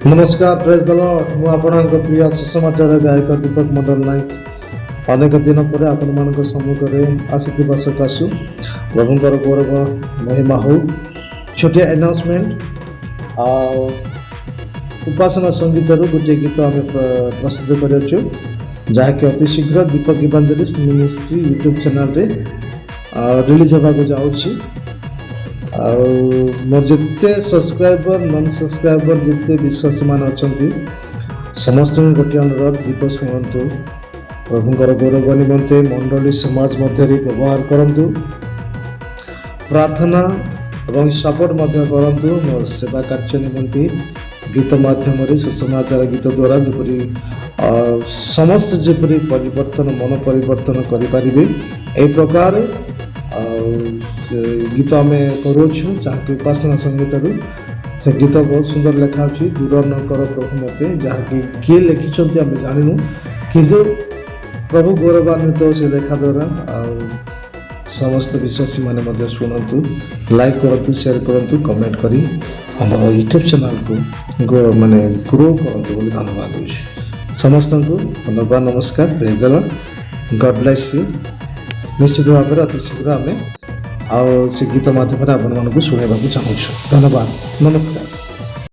नमस्कार praise the Lord मु आपणक प्रिय सुसमाचार गायक दीपक मंडल नायक अनेक दिन पर आपण सम्मुख में आसिथिबा सकाशु प्रभुंकर गौरव महिमा हो छोटिया अनाउंसमेंट उपासना संगीत गोटे गीत आम प्रस्तुत कर जहाँकि अति शीघ्र दीपक इवांजेलिस्ट मिनिस्ट्री यूट्यूब चैनल रे रिलीज होगा जाऊँगी मोर जिते सब्सक्राइबर नॉन सब्सक्राइबर जिते विश्वासी मान अच्छा समस्त गोटे अनुरोध गीत शुणु प्रभुंकर गौरव निमंते मंडली समाज मध्य व्यवहार करूँ प्रार्थना और सपोर्ट करूँ मोर सेवा कार्य निमंते गीत माध्यम सुसमाचार गीत द्वारा जपरी समस्त जपरी परिवर्तन मन परिवर्तन करें ए प्रकार गीत आम करुचु जहाँकि उपासना संगीत से गीत बहुत सुंदर लिखा दूर न कर प्रभु मते जहाँकि किए लिखिं आम जानू किंतु प्रभु गौरवान्वित से लेखा द्वारा समस्त विश्वासी मैंने शुणु लाइक करूँ शेयर करूँ कमेंट करी हमारा यूट्यूब चैनल को माने ग्रो करूँ बोली धन्यवाद दूसरी समस्त को धन्यवाद नमस्कार praise the Lord God bless you निश्चित भाव में अति शीघ्र आम से गीत मध्यम आपण मानक शुणा चाहूँ धन्यवाद नमस्कार।